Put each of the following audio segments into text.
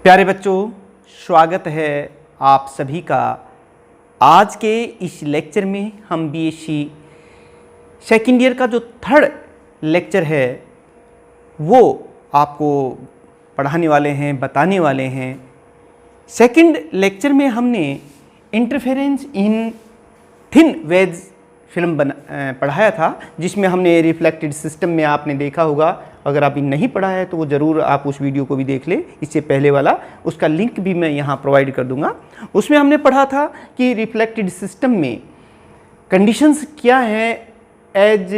प्यारे बच्चों, स्वागत है आप सभी का। आज के इस लेक्चर में हम बीएससी सेकेंड ईयर का जो थर्ड लेक्चर है वो आपको पढ़ाने वाले हैं, बताने वाले हैं। सेकेंड लेक्चर में हमने interference in thin wedge film पढ़ाया था, जिसमें हमने रिफ्लेक्टेड सिस्टम में आपने देखा होगा। अगर आपने नहीं पढ़ा है तो वो ज़रूर आप उस वीडियो को भी देख ले, इससे पहले वाला, उसका लिंक भी मैं यहाँ प्रोवाइड कर दूँगा। उसमें हमने पढ़ा था कि रिफ्लेक्टेड सिस्टम में कंडीशंस क्या हैं edge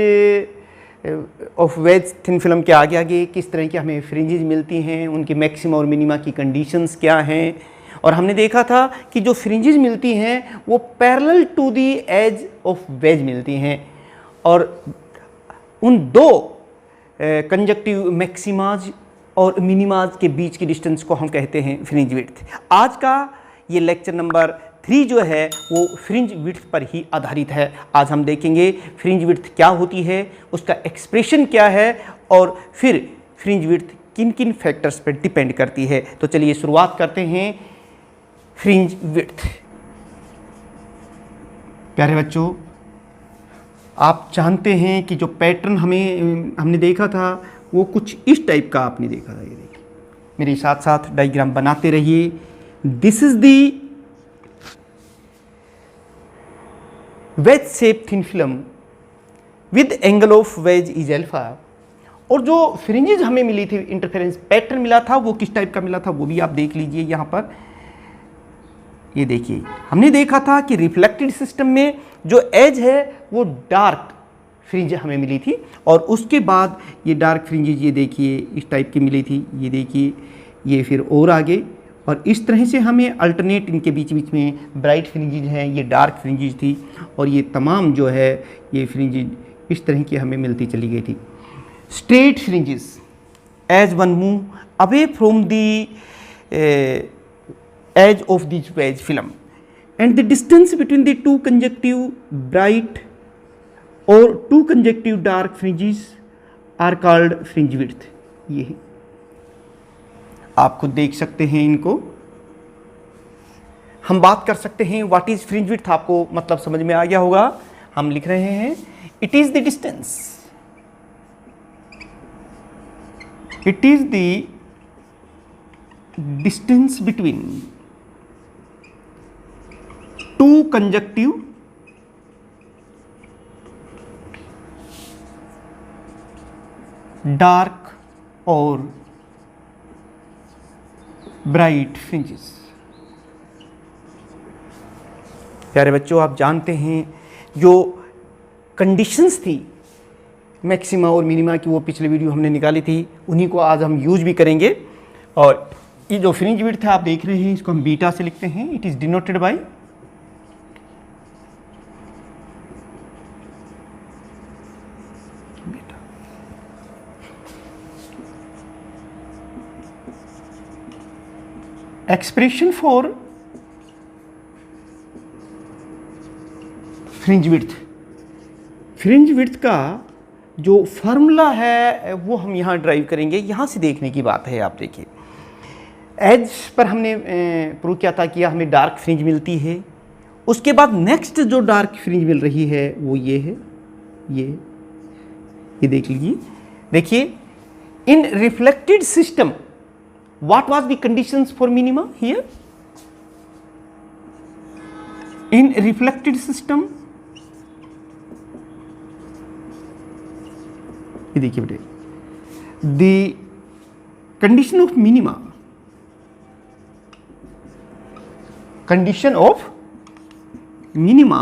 of wedge thin film के आगे आगे किस तरह की हमें फ्रिंजेस मिलती हैं, उनके मैक्सिमा और मिनिमा की कंडीशंस क्या हैं। और हमने देखा था कि जो फ्रिंजेस मिलती हैं वो parallel to the edge of wedge मिलती हैं, और उन दो कंजक्टिव मैक्सिमाज और मिनिमाज के बीच की डिस्टेंस को हम कहते हैं फ्रिंज विड्थ। आज का ये लेक्चर नंबर 3 जो है वो फ्रिंज विड्थ पर ही आधारित है। आज हम देखेंगे फ्रिंज विड्थ क्या होती है, उसका एक्सप्रेशन क्या है, और फिर फ्रिंज विड्थ किन किन फैक्टर्स पर डिपेंड करती है। तो चलिए शुरुआत करते हैं फ्रिंज विड्थ। प्यारे बच्चों, आप जानते हैं कि जो पैटर्न हमने देखा था वो कुछ इस टाइप का आपने देखा था। ये देखिए, मेरे साथ साथ डायग्राम बनाते रहिए। This is the veg shape thin film with angle of ways is alpha. और जो फ्रिंजेस हमें मिली थी, इंटरफेरेंस पैटर्न मिला था, वो किस टाइप का मिला था वो भी आप देख लीजिए। यहाँ पर ये देखिए, हमने देखा था कि रिफ्लेक्टेड सिस्टम में जो एज है वो डार्क फ्रिंज हमें मिली थी, और उसके बाद ये डार्क फ्रिंजेस ये देखिए इस टाइप की मिली थी। ये देखिए, ये फिर और आगे, और इस तरह से हमें अल्टरनेट इनके बीच बीच में ब्राइट फ्रिंजेस हैं, ये डार्क फ्रिंजेस थी, और ये तमाम जो है ये फ्रिंजेस इस तरह की हमें मिलती चली गई थी। Straight fringes as one move away from the edge of this wedge film, and the distance between the two conjunctive bright or two conjunctive dark fringes are called fringe width। ये आप खुद देख सकते हैं इनको। हम बात कर सकते हैं व्हाट इज फ्रिंज विड्थ। आपको मतलब समझ में आ गया होगा। हम लिख रहे हैं it is the distance, it is the distance between two conjunctive dark और bright fringes। प्यारे बच्चों, आप जानते हैं जो कंडीशंस थी मैक्सिमा और मिनिमा की, वो पिछले वीडियो हमने निकाली थी, उन्हीं को आज हम यूज भी करेंगे। और ये जो फ्रिंज विड्थ है आप देख रहे हैं, इसको हम बीटा से लिखते हैं। It is denoted by expression for fringe width. Fringe width का जो फार्मूला है वो हम यहाँ ड्राइव करेंगे। यहाँ से देखने की बात है। आप देखिए, एज पर हमने प्रूव किया था कि हमें डार्क फ्रिंज मिलती है। उसके बाद नेक्स्ट जो डार्क फ्रिंज मिल रही है वो ये है, ये देख लीजिए। देखिए, in reflected system what was the conditions for minima here in reflected system। ये देखिए बेटे, the condition of minima, condition of minima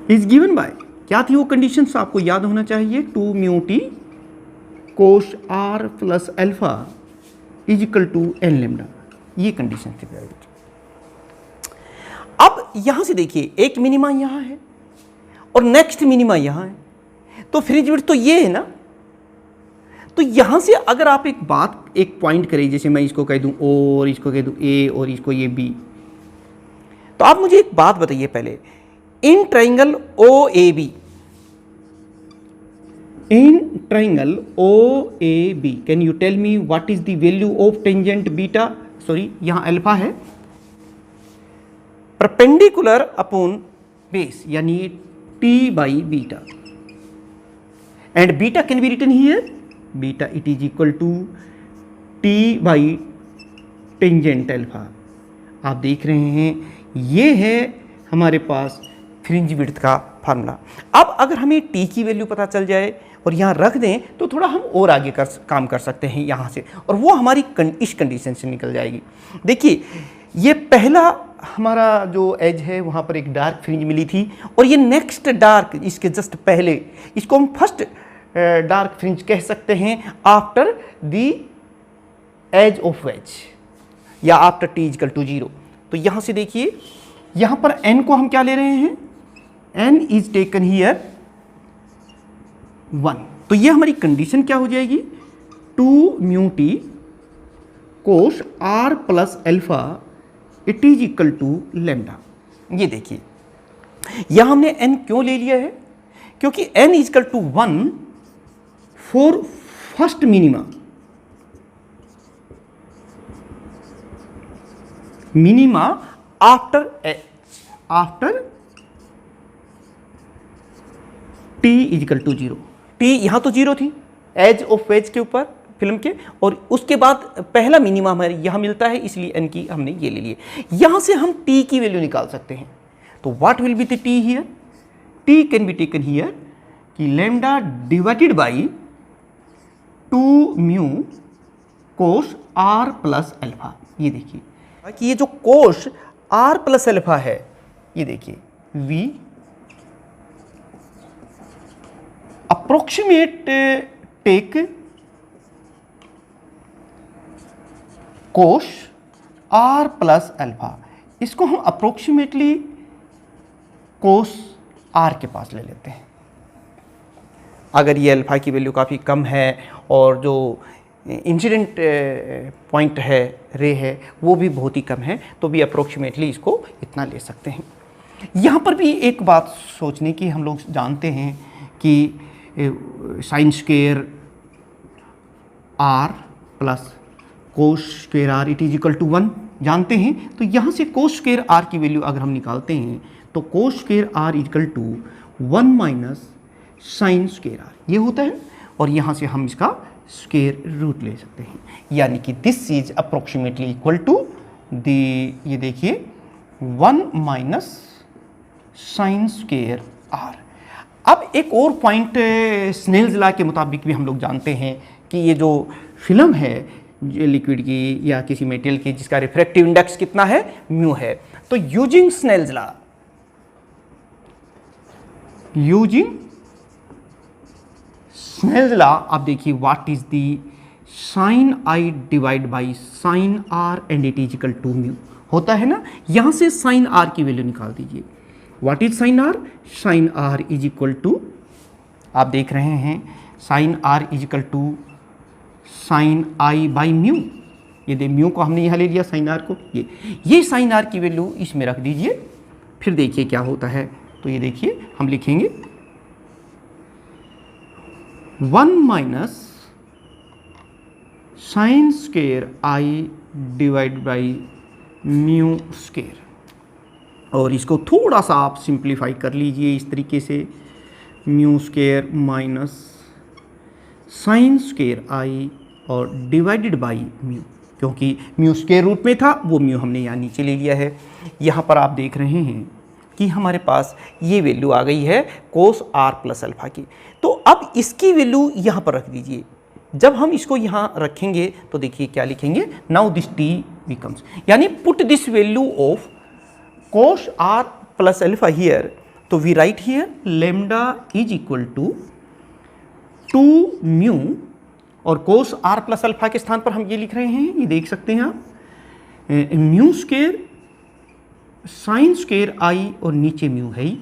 is given by, क्या थी वो कंडीशंस आपको याद होना चाहिए। 2 mu t cos r plus alpha is equal to n lambda. ये कंडीशन थी। अब यहां से देखिए, एक मिनिमा यहां है और नेक्स्ट मिनिमा यहां है, तो फ्रिंज विड्थ तो ये है ना। तो यहां से अगर आप एक पॉइंट करें, जैसे मैं इसको कह दूं ओ और इसको कह दूं ए और इसको ये बी, तो आप मुझे एक बात बताइए पहले, in triangle O A B In triangle OAB, can you tell me what is the value of tangent beta? Sorry, यहाँ अल्फा है, परपेंडिकुलर अपॉन बेस यानी t by beta, and beta can be written here, beta it is equal to t by tangent alpha. आप देख रहे हैं ये है हमारे पास फ्रिंज विड्थ का फार्मूला। अब अगर हमें t की वैल्यू पता चल जाए और यहाँ रख दें तो थोड़ा हम और आगे काम कर सकते हैं यहाँ से, और वो हमारी इस कंडीशन से निकल जाएगी। देखिए ये पहला हमारा जो एज है वहाँ पर एक डार्क फ्रिंज मिली थी, और ये नेक्स्ट डार्क इसके जस्ट पहले, इसको हम फर्स्ट डार्क फ्रिंज कह सकते हैं after the edge of wedge या आफ्टर t इक्वल टू 0। तो यहाँ से देखिए यहाँ पर n को हम क्या ले रहे हैं, n इज टेकन हियर 1। तो ये हमारी कंडीशन क्या हो जाएगी, 2 mu t cos r plus alpha it is equal to lambda. ये देखिए यहां हमने n क्यों ले लिया है, क्योंकि n is equal to 1 for first minima after t is equal to 0। t यहाँ तो 0 थी एज ऑफ वेज के ऊपर फिल्म के, और उसके बाद पहला मिनिमा हमारे यहाँ मिलता है, इसलिए n की हमने ये ले लिए। यहाँ से हम t की वैल्यू निकाल सकते हैं। तो what will be the t here, t can be taken here कि lambda divided by 2 mu cos r plus alpha. ये देखिए कि ये जो कोस r प्लस अल्फा है, ये देखिए v अप्रोक्सीमेट टेक कोस r प्लस अल्फा, इसको हम अप्रोक्सीमेटली कोस r के पास ले लेते हैं। अगर ये अल्फा की वैल्यू काफ़ी कम है और जो इंसिडेंट पॉइंट है रे है वो भी बहुत ही कम है, तो भी अप्रोक्सीमेटली इसको इतना ले सकते हैं। यहाँ पर भी एक बात सोचने की, हम लोग जानते हैं कि sine square r plus cos square r it is equal to 1 जानते हैं। तो यहाँ से कोस स्क्वेयर r की वैल्यू अगर हम निकालते हैं तो cos square r equal to 1 minus sine square r ये होता है, और यहाँ से हम इसका स्क्वेयर रूट ले सकते हैं, यानी कि this is approximately equal to ये देखिए 1 माइनस साइन स्क्वेयर r। अब एक और पॉइंट स्नेल्स लॉ के मुताबिक भी हम लोग जानते हैं कि ये जो फिल्म है लिक्विड की या किसी मेटेरियल की जिसका रिफ्रैक्टिव इंडेक्स कितना है, म्यू है। तो यूजिंग स्नेल्स लॉ आप देखिए what is the sine i divide by sine r and it is equal to mu होता है ना। यहां से साइन आर की वैल्यू निकाल दीजिए। What is sine r, sine r is equal to, आप देख रहे हैं sine r is equal to sine i by mu. ये दे म्यू को हमने यहाँ ले लिया साइन आर को, ये साइन आर की वैल्यू इसमें रख दीजिए, फिर देखिए क्या होता है। तो ये देखिए हम लिखेंगे 1 minus sine square I divide by mu square, और इसको थोड़ा सा आप सिंप्लीफाई कर लीजिए इस तरीके से, mu square minus sine square I और डिवाइडेड बाई म्यू, क्योंकि म्यू स्क्वेयर रूट में था वो म्यू हमने यहाँ नीचे ले लिया है। यहाँ पर आप देख रहे हैं कि हमारे पास ये वैल्यू आ गई है कोस r प्लस अल्फा की। तो अब इसकी वैल्यू यहाँ पर रख दीजिए। जब हम इसको यहाँ रखेंगे तो देखिए क्या लिखेंगे, नाउ दिस t बिकम्स, यानी put this value of cos r plus alpha here. तो we write here lambda is equal to 2 mu, और कोस r प्लस अल्फा के स्थान पर हम ये लिख रहे हैं, ये देख सकते हैं आप, mu square sine square I और नीचे म्यू है ही,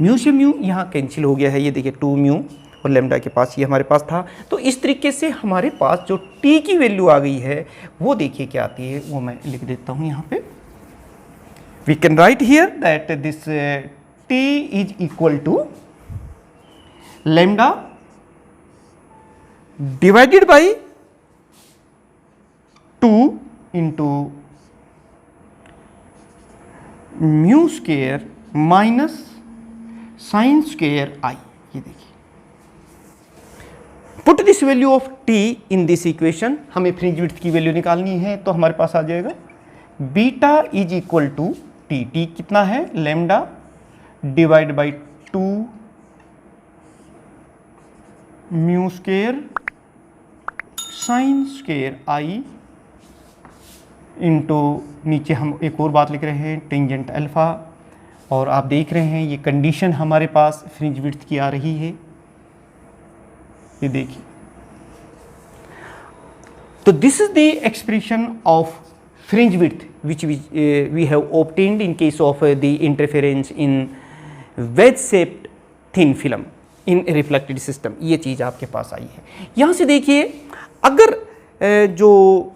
म्यू से म्यू यहाँ कैंसिल हो गया है। ये देखिए 2 म्यू और लेमडा के पास ये हमारे पास था। तो इस तरीके से हमारे पास जो t की वैल्यू आ गई है वो देखिए क्या आती है, वो मैं लिख देता हूँ यहाँ पे। We can write here that this t is equal to lambda divided by 2 into mu square minus sine square I. ये देखिए, put this value of T in this equation, हमें फ्रिंज विड्थ की वैल्यू निकालनी है, तो हमारे पास आ जाएगा beta is equal to T. T कितना है, lambda divide by 2 mu square sine square I into, नीचे हम एक और बात लिख रहे हैं, टेंजेंट अल्फा। और आप देख रहे हैं ये कंडीशन हमारे पास फ्रिंज विड्थ की आ रही है, ये देखिए। तो this is the expression of fringe width which we have obtained in case of the interference in wedge shaped thin film in reflected system. ये चीज़ आपके पास आई है। यहाँ से देखिए, अगर जो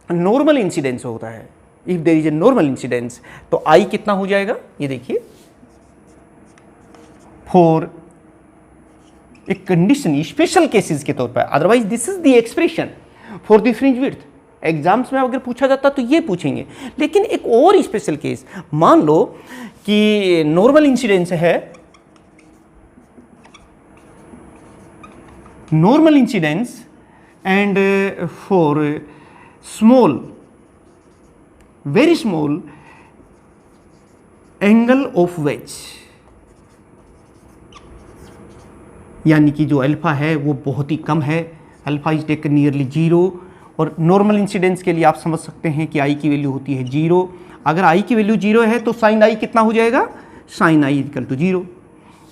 नॉर्मल इंसिडेंस होता है, if there is a normal incidence, तो आई कितना हो जाएगा, ये देखिए, फॉर एक कंडीशन स्पेशल केसेस के तौर पर। Otherwise this is the expression for the fringe width. Exams में अगर पूछा जाता तो ये पूछेंगे, लेकिन एक और स्पेशल केस, मान लो कि नॉर्मल इंसिडेंस है, normal incidence and for small, very small angle of ways, यानी कि जो अल्फा है वो बहुत ही कम है, अल्फा इज टेकन नियरली 0। और नॉर्मल इंसिडेंस के लिए आप समझ सकते हैं कि आई की वैल्यू होती है 0। अगर आई की वैल्यू 0 है तो साइन आई कितना हो जाएगा, साइन आई इक्वल टू 0।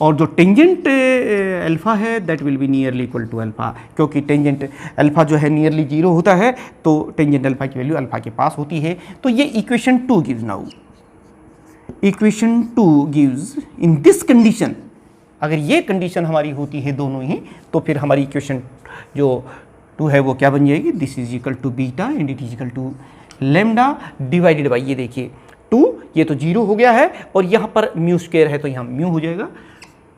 और जो टेंजेंट अल्फा है that will be nearly equal to alpha, क्योंकि टेंजेंट अल्फा जो है नियरली 0 होता है, तो टेंजेंट अल्फा की वैल्यू अल्फा के पास होती है। तो ये equation 2 gives, now equation 2 gives in this condition, अगर ये कंडीशन हमारी होती है दोनों ही, तो फिर हमारी इक्वेशन जो 2 है वो क्या बन जाएगी, this is equal to beta and it is equal to lambda divided by, ये देखिए 2, ये तो 0 हो गया है, और यहाँ पर म्यू स्क्वायर है तो यहाँ म्यू हो जाएगा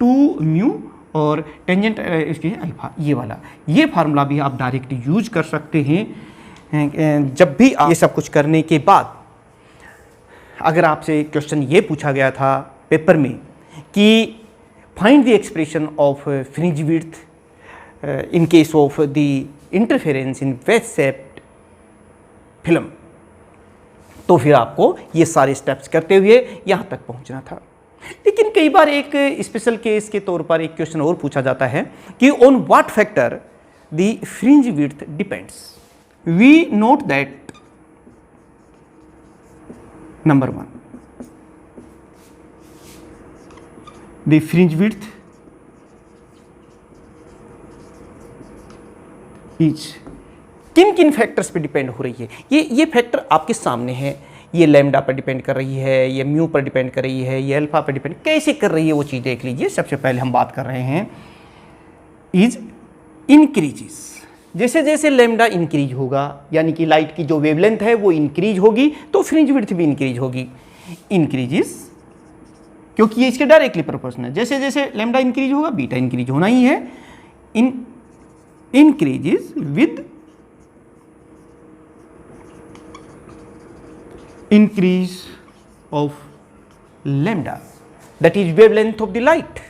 2 म्यू, और टेंजेंट इसके अल्फा, ये वाला। ये फार्मूला भी आप डायरेक्ट यूज कर सकते हैं जब भी ये सब कुछ करने के बाद अगर आपसे क्वेश्चन ये पूछा गया था पेपर में कि find the expression of fringe width in case of the interference in wedge shaped film, तो फिर आपको ये सारे स्टेप्स करते हुए यहाँ तक पहुँचना था। लेकिन कई बार एक स्पेशल केस के तौर पर एक क्वेश्चन और पूछा जाता है कि on what factor the fringe width depends. We note that number 1, the fringe width is किन किन फैक्टर्स पे डिपेंड हो रही है। ये फैक्टर आपके सामने है, ये लैम्डा पर डिपेंड कर रही है, ये म्यू पर डिपेंड कर रही है, ये अल्फा पर डिपेंड कैसे कर रही है वो चीज़ देख लीजिए। सबसे पहले हम बात कर रहे हैं इज इंक्रीजेस, जैसे जैसे लैम्डा इंक्रीज होगा, यानी कि लाइट की जो वेवलेंथ है वो इंक्रीज होगी, तो फ्रिंज विड्थ भी इंक्रीज होगी। इंक्रीजेस क्योंकि ये इसके डायरेक्टली प्रोपोर्शनल है, जैसे जैसे लैम्डा इंक्रीज होगा बीटा इंक्रीज होना ही है। increases with increase of lambda, that is wavelength of the light।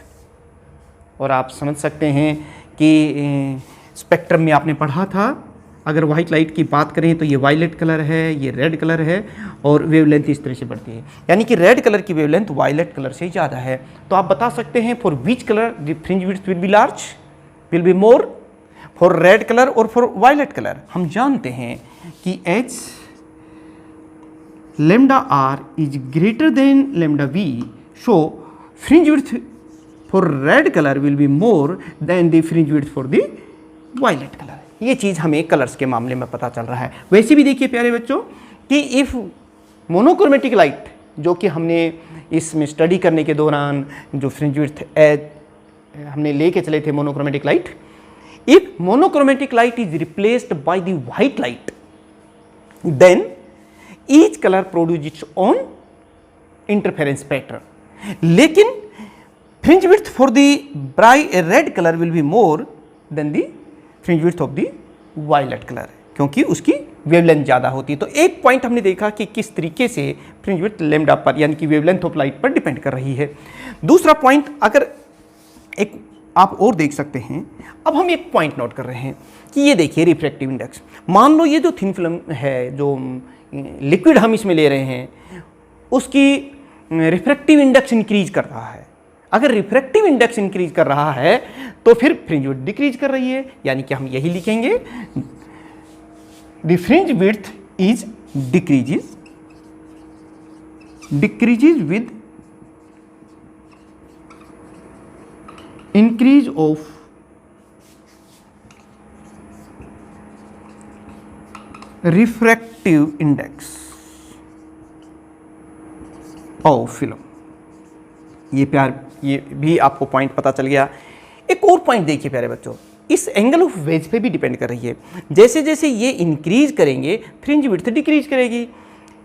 और आप समझ सकते हैं कि स्पेक्ट्रम में आपने पढ़ा था, अगर वाइट लाइट की बात करें तो ये वायलेट कलर है, ये रेड कलर है, और वेवलेंथ इस तरह से बढ़ती है, यानी कि रेड कलर की वेवलेंथ वायलेट कलर से ज़्यादा है। तो आप बता सकते हैं for which colour the fringe width will be large, will be more, for red colour और फॉर वायलेट कलर। हम जानते हैं कि h lambda R is greater than lambda V, so fringe width for red colour will be more than the fringe width for the violet colour. ये चीज़ हमें colours के मामले में पता चल रहा है। वैसे भी देखिए प्यारे बच्चों कि इफ़ मोनोक्रोमेटिक लाइट, जो कि हमने इसमें स्टडी करने के दौरान जो फ्रिंज विड्थ हमने लेके चले थे monochromatic light, if monochromatic light is replaced by the white light, then each color produces its own interference pattern. लेकिन fringe width for the bright red color will be more than the fringe width of the violet colour, क्योंकि उसकी wavelength ज़्यादा होती है। तो एक point हमने देखा कि किस तरीके से फ्रिंज विड्थ लैम्डा पर यानी कि वेवलेंथ ऑफ लाइट पर डिपेंड कर रही है। दूसरा पॉइंट अगर एक आप और देख सकते हैं, अब हम एक पॉइंट नोट कर रहे हैं कि ये देखिए रिफ्रैक्टिव इंडेक्स। मान लो ये जो थिन फिल्म है, जो लिक्विड हम इसमें ले रहे हैं, उसकी रिफ्रैक्टिव इंडेक्स इंक्रीज कर रहा है। अगर रिफ्रैक्टिव इंडेक्स इंक्रीज कर रहा है तो फिर फ्रिंज विड्थ डिक्रीज कर रही है, यानी कि हम यही लिखेंगे the fringe width is decreases with increase of refractive index of film. ये भी आपको पॉइंट पता चल गया। एक और पॉइंट देखिए प्यारे बच्चों, इस एंगल ऑफ वेज पे भी डिपेंड कर रही है। जैसे जैसे ये इंक्रीज करेंगे फ्रिंज विड्थ डिक्रीज करेगी,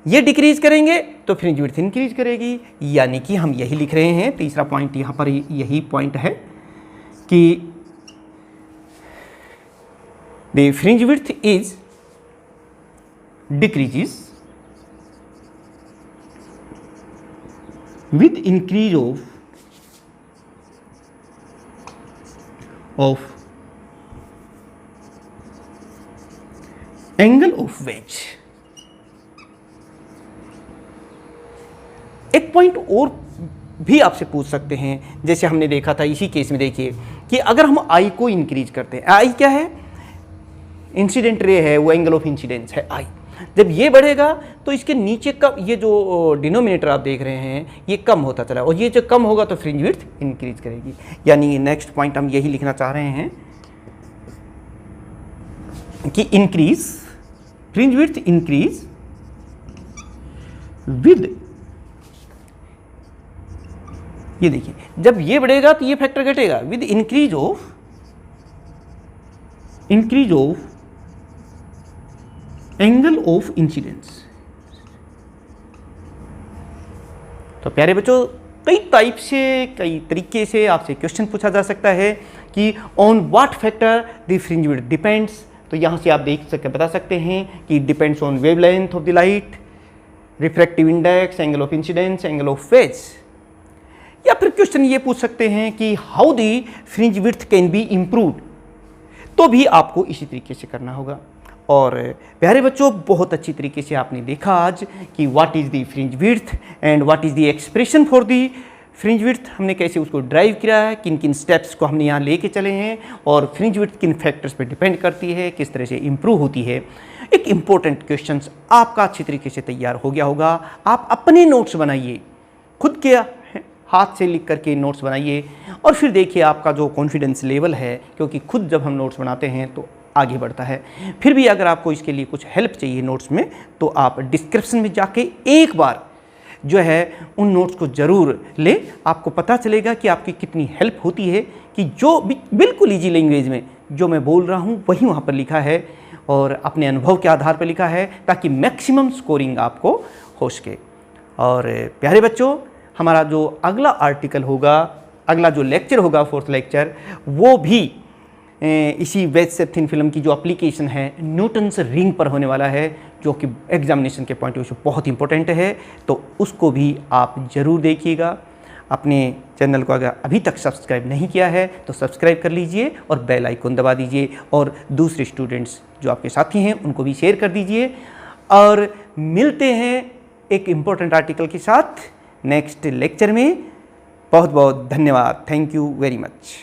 ये डिक्रीज करेंगे तो फ्रिंज विड्थ इंक्रीज करेगी, यानी कि हम यही लिख रहे हैं। तीसरा पॉइंट यहाँ पर यही पॉइंट है कि the fringe width is decreases with increase of angle of wedge। एक पॉइंट और भी आपसे पूछ सकते हैं, जैसे हमने देखा था इसी केस में, देखिए कि अगर हम आई को इंक्रीज करते हैं, आई क्या है, इंसिडेंट रे है, वो एंगल ऑफ इंसिडेंस है आई। जब ये बढ़ेगा तो इसके नीचे का ये जो डिनोमिनेटर आप देख रहे हैं ये कम होता चला, और ये जो कम होगा तो फ्रिंज विड्थ इंक्रीज करेगी। यानी नेक्स्ट पॉइंट हम यही लिखना चाह रहे हैं कि increase fringe width increase with, ये देखिए जब ये बढ़ेगा तो ये फैक्टर घटेगा, with increase of angle of incidence. तो प्यारे बच्चों, कई टाइप से, कई तरीके से आपसे क्वेश्चन पूछा जा सकता है कि on what factor the fringe width depends. तो यहाँ से आप बता सकते हैं कि depends on wavelength of the light, refractive index, angle of incidence, angle of phase. या फिर क्वेश्चन ये पूछ सकते हैं कि how the fringe width can be improved, तो भी आपको इसी तरीके से करना होगा। और प्यारे बच्चों, बहुत अच्छी तरीके से आपने देखा आज कि what is the fringe width and what is the expression for the fringe width. हमने कैसे उसको ड्राइव किया है, किन किन स्टेप्स को हमने यहाँ लेके चले हैं, और फ्रिंज विड्थ किन फैक्टर्स पे डिपेंड करती है, किस तरह से इम्प्रूव होती है। एक इम्पोर्टेंट क्वेश्चन आपका अच्छी तरीके से तैयार हो गया होगा। आप अपने नोट्स बनाइए, खुद के हाथ से लिख करके नोट्स बनाइए, और फिर देखिए आपका जो कॉन्फिडेंस लेवल है, क्योंकि खुद जब हम नोट्स बनाते हैं तो आगे बढ़ता है। फिर भी अगर आपको इसके लिए कुछ हेल्प चाहिए नोट्स में, तो आप डिस्क्रिप्शन में जाके एक बार जो है उन नोट्स को ज़रूर लें। आपको पता चलेगा कि आपकी कितनी हेल्प होती है, कि जो बिल्कुल ईजी लैंग्वेज में जो मैं बोल रहा हूँ वही वहाँ पर लिखा है, और अपने अनुभव के आधार पर लिखा है, ताकि मैक्सिमम स्कोरिंग आपको हो सके। और प्यारे बच्चों, हमारा जो अगला आर्टिकल होगा, अगला जो लेक्चर होगा, 4th लेक्चर, वो भी इसी वेज शेप थिन फिल्म की जो एप्लीकेशन है न्यूटन्स रिंग पर होने वाला है, जो कि एग्जामिनेशन के पॉइंट ऑफ व्यू से बहुत इंपॉर्टेंट है। तो उसको भी आप ज़रूर देखिएगा। अपने चैनल को अगर अभी तक सब्सक्राइब नहीं किया है तो सब्सक्राइब कर लीजिए और बेल आइकन दबा दीजिए, और दूसरे स्टूडेंट्स जो आपके साथी हैं उनको भी शेयर कर दीजिए। और मिलते हैं एक इम्पोर्टेंट आर्टिकल के साथ नेक्स्ट लेक्चर में। बहुत बहुत धन्यवाद। Thank you very much.